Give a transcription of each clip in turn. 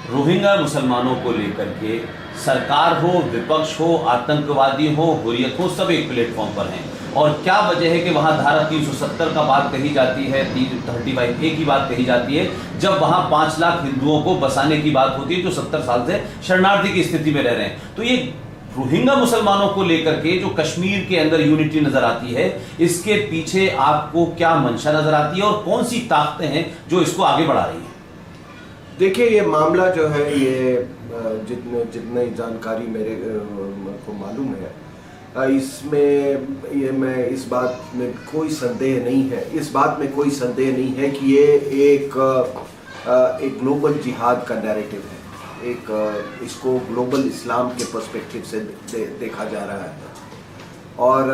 Rohingya मुसलमानों को लेकर के सरकार हो, विपक्ष हो, आतंकवादी हो, हुर्रियत हो, सब एक प्लेटफॉर्म पर हैं। और क्या वजह है कि वहां धारा 370 का बात कही जाती है, 35A की बात कही जाती है, जब वहां 5 लाख हिंदुओं को बसाने की बात होती है जो 70 साल से शरणार्थी की स्थिति में रह रहे हैं। तो ये रोहिंग्या मुसलमानों को लेकर के जो कश्मीर के अंदर यूनिटी नजर आती है, इसके पीछे आपको क्या मंशा नजर आती है और कौन सी ताकतें हैं जो इसको आगे बढ़ा रही है? देखिए, ये मामला जो है, ये जितनी जानकारी मेरे को मालूम है, इसमें मैं इस बात में कोई संदेह नहीं है, इस बात में कोई संदेह नहीं है कि ये एक ग्लोबल जिहाद का नैरेटिव है। इसको ग्लोबल इस्लाम के पर्सपेक्टिव से देखा जा रहा है। और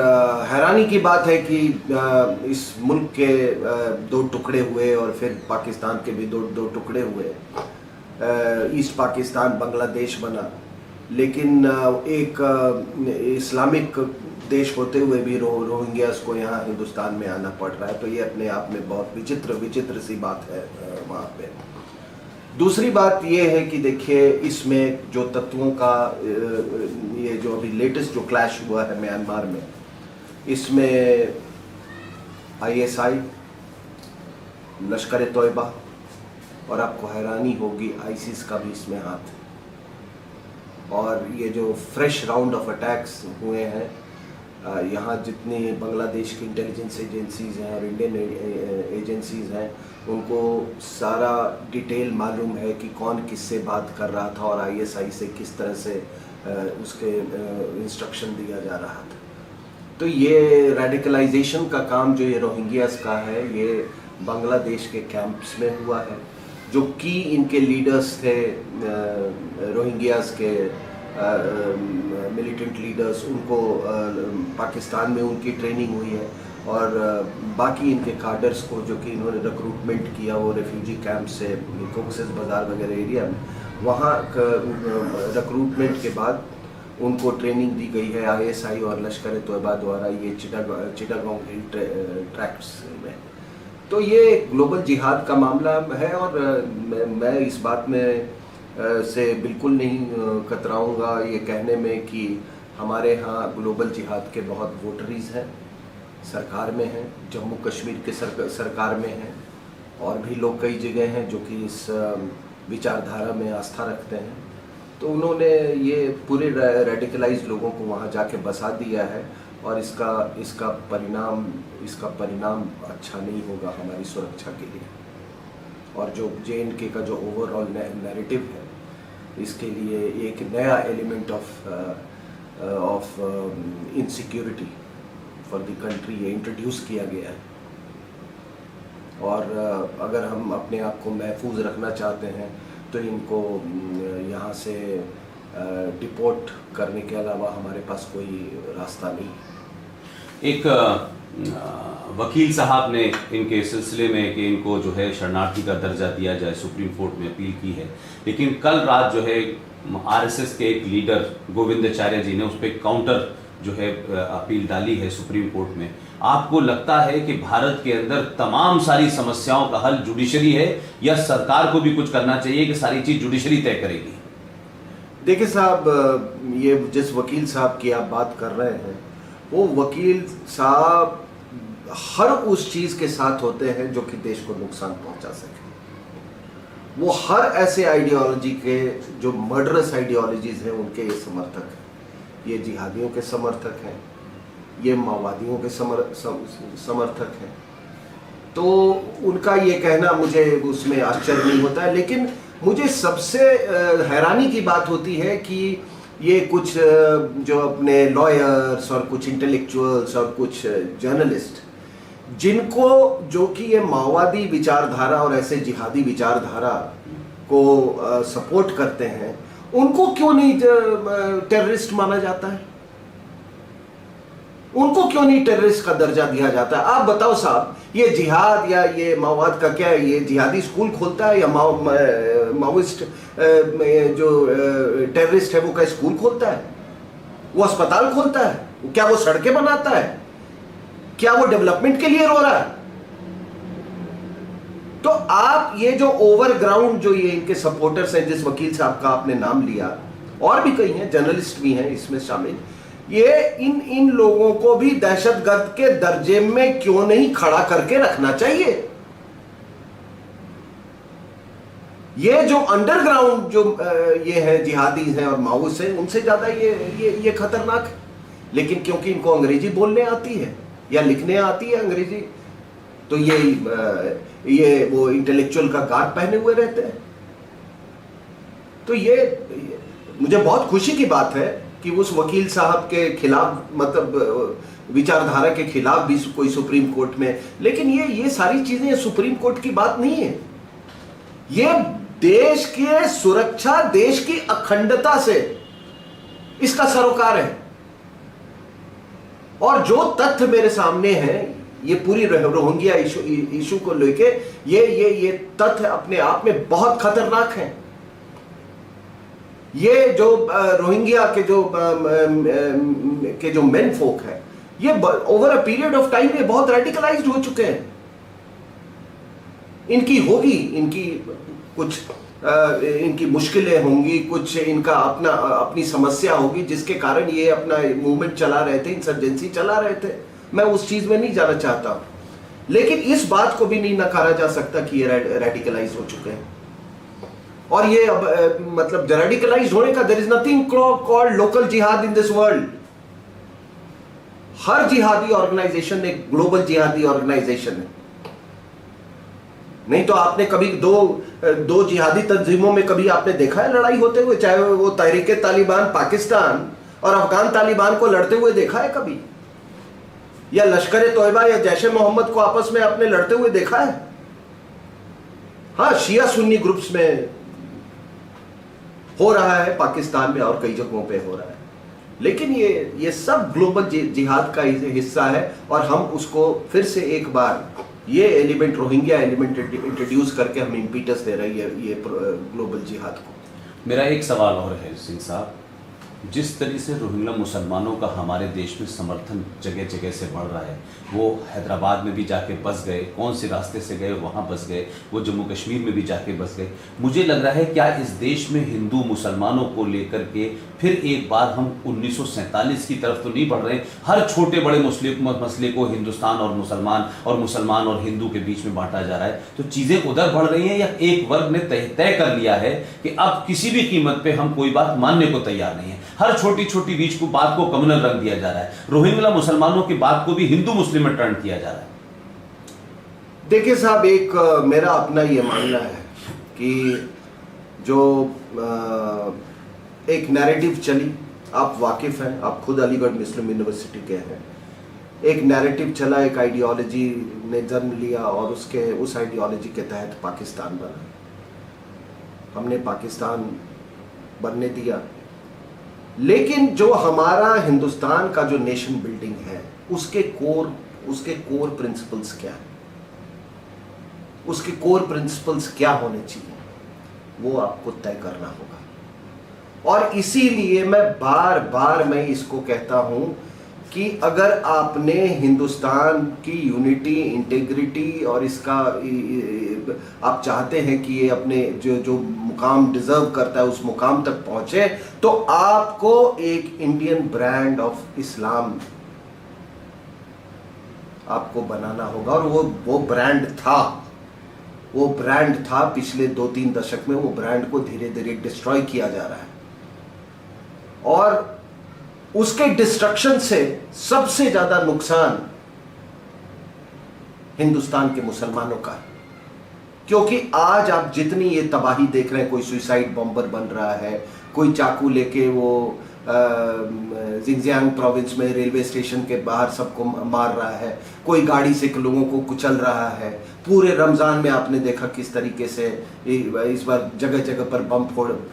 हैरानी की बात है कि इस मुल्क के 2 टुकड़े हुए और फिर पाकिस्तान के भी दो टुकड़े हुए। ईस्ट पाकिस्तान बांग्लादेश बना, लेकिन एक इस्लामिक देश होते हुए भी रोहिंग्यास को यहाँ हिंदुस्तान में आना पड़ रहा है। तो ये अपने आप में बहुत विचित्र सी बात है वहाँ पे। दूसरी बात ये है कि देखिए, इसमें जो तत्वों का ये जो अभी लेटेस्ट जो क्लैश हुआ है म्यांमार में, इसमें ISI, लश्कर तोयबा और आपको हैरानी होगी ISIS का भी इसमें हाथ है। और ये जो फ्रेश राउंड ऑफ अटैक्स हुए हैं, यहाँ जितनी बांग्लादेश की इंटेलिजेंस एजेंसीज हैं और इंडियन एजेंसीज हैं, उनको सारा डिटेल मालूम है कि कौन किससे बात कर रहा था और ISI से किस तरह से उसके इंस्ट्रक्शन दिया जा रहा था। तो ये रेडिकलाइजेशन का काम जो ये रोहिंग्यास का है, ये बांग्लादेश के कैंप्स में हुआ है। जो की इनके लीडर्स थे रोहिंग्यास के मिलिटेंट लीडर्स, उनको पाकिस्तान में उनकी ट्रेनिंग हुई है। और बाकी इनके कार्डर्स को जो कि इन्होंने रिक्रूटमेंट किया वो रेफ्यूजी कैंप से कोक्सेस बाज़ार वगैरह एरिया में, वहाँ रिक्रूटमेंट के बाद उनको ट्रेनिंग दी गई है ISI और लश्कर तोयबा द्वारा ये चिटागोंग हिल ट्रैक्ट्स में। तो ये ग्लोबल जिहाद का मामला है और मैं इस बात में से बिल्कुल नहीं कतराऊंगा ये कहने में कि हमारे यहाँ ग्लोबल जिहाद के बहुत वोटरीज हैं, सरकार में हैं, जम्मू कश्मीर के सरकार में हैं, और भी लोग कई जगह हैं जो कि इस विचारधारा में आस्था रखते हैं। तो उन्होंने ये पूरे रेडिकलाइज लोगों को वहाँ जाके बसा दिया है और इसका परिणाम अच्छा नहीं होगा हमारी सुरक्षा के लिए। और जो JNK का जो ओवरऑल नैरेटिव है, इसके लिए एक नया element of insecurity for the country ये इंट्रोड्यूस किया गया है। और अगर हम अपने आप को महफूज रखना चाहते हैं तो इनको यहाँ से डिपोर्ट करने के अलावा हमारे पास कोई रास्ता नहीं। एक वकील साहब ने इनके सिलसिले में कि इनको जो है शरणार्थी का दर्जा दिया जाए सुप्रीम कोर्ट में अपील की है, लेकिन कल रात जो है RSS के एक लीडर गोविंदाचार्य जी ने उस पर काउंटर जो है अपील डाली है सुप्रीम कोर्ट में। आपको लगता है कि भारत के अंदर तमाम सारी समस्याओं का हल जुडिशरी है या सरकार को भी कुछ करना चाहिए कि सारी चीज जुडिशरी तय करेगी? देखिए साहब, ये जिस वकील साहब की आप बात कर रहे हैं, वो वकील साहब हर उस चीज के साथ होते हैं जो कि देश को नुकसान पहुंचा सके। वो हर ऐसे आइडियोलॉजी के जो मर्डरस आइडियोलॉजीज हैं उनके ये समर्थक हैं, ये जिहादियों के समर्थक हैं, ये माओवादियों के समर्थक हैं। तो उनका ये कहना मुझे उसमें आश्चर्य नहीं होता है, लेकिन मुझे सबसे हैरानी की बात होती है कि ये कुछ जो अपने लॉयर्स और कुछ इंटेलेक्चुअल्स और कुछ जर्नलिस्ट, जिनको जो कि ये माओवादी विचारधारा और ऐसे जिहादी विचारधारा को सपोर्ट करते हैं, उनको क्यों नहीं टेररिस्ट माना जाता है? उनको क्यों नहीं टेररिस्ट का दर्जा दिया जाता है? आप बताओ साहब, ये जिहाद या ये माओवाद का क्या है? ये जिहादी स्कूल खोलता है या माओइस्ट जो टेररिस्ट है वो क्या स्कूल खोलता है? वो अस्पताल खोलता है? क्या वो सड़कें बनाता है? क्या वो डेवलपमेंट के लिए रो रहा है? तो आप ये जो ओवरग्राउंड जो ये इनके सपोर्टर्स हैं, जिस वकील साहब का आपने नाम लिया, और भी कई हैं, जर्नलिस्ट भी हैं इसमें शामिल, ये इन लोगों को भी दहशतगर्द के दर्जे में क्यों नहीं खड़ा करके रखना चाहिए? ये जो अंडरग्राउंड जो ये है जिहादी हैं और माओइस्ट हैं, उनसे ज्यादा ये खतरनाक है। लेकिन क्योंकि इनको अंग्रेजी बोलने आती है या लिखने आती है अंग्रेजी, तो ये वो इंटेलेक्चुअल का गार्ड पहने हुए रहते हैं। तो ये मुझे बहुत खुशी की बात है कि उस वकील साहब के खिलाफ, मतलब विचारधारा के खिलाफ भी कोई सुप्रीम कोर्ट में, लेकिन ये सारी चीजें सुप्रीम कोर्ट की बात नहीं है। ये देश के सुरक्षा, देश की अखंडता से इसका सरोकार है। और जो तथ्य मेरे सामने हैं, ये पूरी रोहिंग्या इशू को लेके, ये तथ्य अपने आप में बहुत खतरनाक है। ये जो रोहिंग्या के जो मेन फोक है, ये over a period of time ये बहुत रेडिकलाइज्ड हो चुके हैं। इनकी कुछ इनकी मुश्किलें होंगी, कुछ इनका अपनी समस्या होगी, जिसके कारण ये अपना मूवमेंट चला रहे थे, इंसर्जेंसी चला रहे थे। मैं उस चीज में नहीं जाना चाहता, लेकिन इस बात को भी नहीं नकारा जा सकता कि ये रेडिकलाइज हो चुके हैं। और ये अब मतलब रेडिकलाइज होने का, there is nothing called local jihad in this world. हर जिहादी ऑर्गेनाइजेशन एक ग्लोबल जिहादी ऑर्गेनाइजेशन है। नहीं तो आपने कभी दो जिहादी तंजीमों में कभी आपने देखा है लड़ाई होते हुए? चाहे वो तहरीके तालिबान पाकिस्तान और अफगान तालिबान को लड़ते हुए देखा है कभी? या लश्कर तोयबा या जैश ए मोहम्मद को आपस में आपने लड़ते हुए देखा है? हाँ, शिया सुन्नी ग्रुप्स में हो रहा है, पाकिस्तान में और कई जगहों पे हो रहा है, लेकिन ये सब ग्लोबल जिहाद का हिस्सा है। और हम उसको फिर से एक बार ये एलिमेंट, रोहिंग्या एलिमेंट इंट्रोड्यूस करके हम इम्पीटस दे रही है ये ग्लोबल जिहाद को। मेरा एक सवाल और है सिंह साहब, जिस तरह से रोहिंग्या मुसलमानों का हमारे देश में समर्थन जगह जगह से बढ़ रहा है, वो हैदराबाद में भी जाके बस गए, कौन से रास्ते से गए वहाँ बस गए, वो जम्मू कश्मीर में भी जाके बस गए। मुझे लग रहा है क्या इस देश में हिंदू मुसलमानों को लेकर के फिर एक बार हम 1947 की तरफ तो नहीं बढ़ रहे? हर छोटे बड़े मसले को हिंदुस्तान और मुसलमान और हिंदू के बीच में बांटा जा रहा है। तो चीज़ें उधर बढ़ रही हैं या एक वर्ग ने तय कर लिया है कि अब किसी भी कीमत पे हम कोई बात मानने को तैयार नहीं है? हर छोटी छोटी बीच को बात को कम्युनल रंग दिया जा रहा है, रोहिंग्या मुसलमानों की बात को भी हिंदू मुस्लिम में टर्न किया जा रहा है। देखिए साहब, एक मेरा अपना ये मानना है कि जो एक नैरेटिव चली, आप वाकिफ हैं, आप खुद अलीगढ़ मुस्लिम यूनिवर्सिटी के हैं, एक नैरेटिव चला, एक आइडियोलॉजी ने जन्म लिया और उस आइडियोलॉजी के तहत पाकिस्तान बना। हमने पाकिस्तान बनने दिया, लेकिन जो हमारा हिंदुस्तान का जो नेशन बिल्डिंग है, उसके कोर प्रिंसिपल्स क्या है, उसके कोर प्रिंसिपल्स क्या होने चाहिए, वो आपको तय करना होगा। और इसीलिए मैं बार बार मैं इसको कहता हूं कि अगर आपने हिंदुस्तान की यूनिटी, इंटेग्रिटी और इसका आप चाहते हैं कि ये अपने जो मुकाम डिजर्व करता है उस मुकाम तक पहुंचे, तो आपको एक इंडियन ब्रांड ऑफ इस्लाम आपको बनाना होगा। और वो ब्रांड था पिछले 2-3 दशक में। वो ब्रांड को धीरे धीरे डिस्ट्रॉय किया जा रहा है, और उसके डिस्ट्रक्शन से सबसे ज्यादा नुकसान हिंदुस्तान के मुसलमानों का है। क्योंकि आज आप जितनी ये तबाही देख रहे हैं, कोई सुसाइड बॉम्बर बन रहा है, कोई चाकू लेके वो जिंगजियांग प्रोविंस में रेलवे स्टेशन के बाहर सबको मार रहा है, कोई गाड़ी से लोगों को कुचल रहा है। पूरे रमज़ान में आपने देखा किस तरीके से इस बार जगह जगह पर बम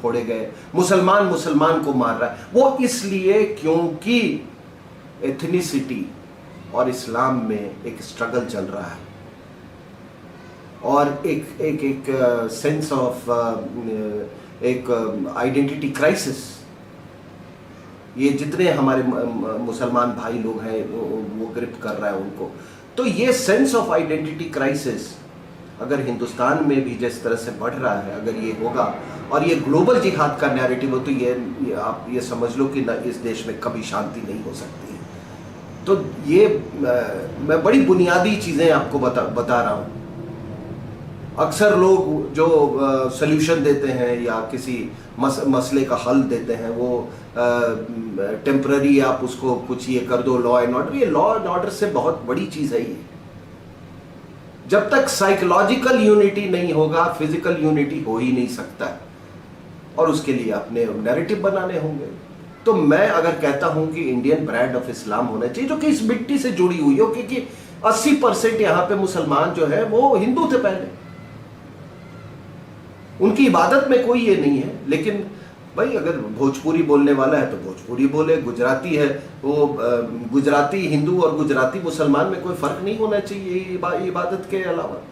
फोड़े गए। मुसलमान को मार रहा है, वो इसलिए क्योंकि एथनिसिटी और इस्लाम में एक स्ट्रगल चल रहा है, और एक सेंस ऑफ एक आइडेंटिटी क्राइसिस। ये जितने हमारे मुसलमान भाई लोग हैं वो ग्रिप कर रहा है उनको। तो ये सेंस ऑफ आइडेंटिटी क्राइसिस अगर हिंदुस्तान में भी जिस तरह से बढ़ रहा है, अगर ये होगा और ये ग्लोबल जिहाद का नैरेटिव हो, तो ये आप ये समझ लो कि न इस देश में कभी शांति नहीं हो सकती। तो ये मैं बड़ी बुनियादी चीज़ें आपको बता रहा हूँ। अक्सर लोग जो सल्यूशन देते हैं या किसी मसले का हल देते हैं, वो टेम्पररी आप उसको कुछ ये कर दो, लॉ एंड ऑर्डर। ये लॉ एंड ऑर्डर से बहुत बड़ी चीज़ है ये। जब तक साइकोलॉजिकल यूनिटी नहीं होगा, फिजिकल यूनिटी हो ही नहीं सकता, और उसके लिए अपने नैरेटिव बनाने होंगे। तो मैं अगर कहता हूं कि इंडियन ब्रांड ऑफ इस्लाम होना चाहिए, जो कि इस मिट्टी से जुड़ी हुई हो, क्योंकि 80% यहाँ पे मुसलमान जो है वो हिंदू थे पहले, उनकी इबादत में कोई ये नहीं है। लेकिन भाई अगर भोजपुरी बोलने वाला है तो भोजपुरी बोले, गुजराती है वो गुजराती हिंदू और गुजराती मुसलमान में कोई फर्क नहीं होना चाहिए इबादत के अलावा।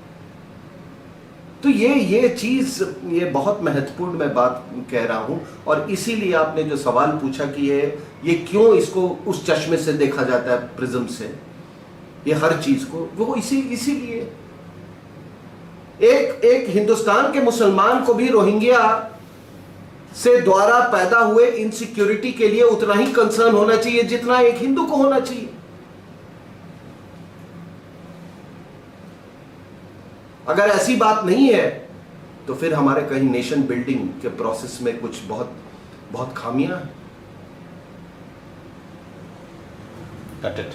तो ये चीज़ ये बहुत महत्वपूर्ण मैं बात कह रहा हूं। और इसीलिए आपने जो सवाल पूछा कि ये क्यों इसको उस चश्मे से देखा जाता है, प्रिज्म से, ये हर चीज को, वो इसीलिए एक हिंदुस्तान के मुसलमान को भी रोहिंग्या से द्वारा पैदा हुए इनसिक्योरिटी के लिए उतना ही कंसर्न होना चाहिए जितना एक हिंदू को होना चाहिए। अगर ऐसी बात नहीं है तो फिर हमारे कहीं नेशन बिल्डिंग के प्रोसेस में कुछ बहुत खामियां हैं। Cut it.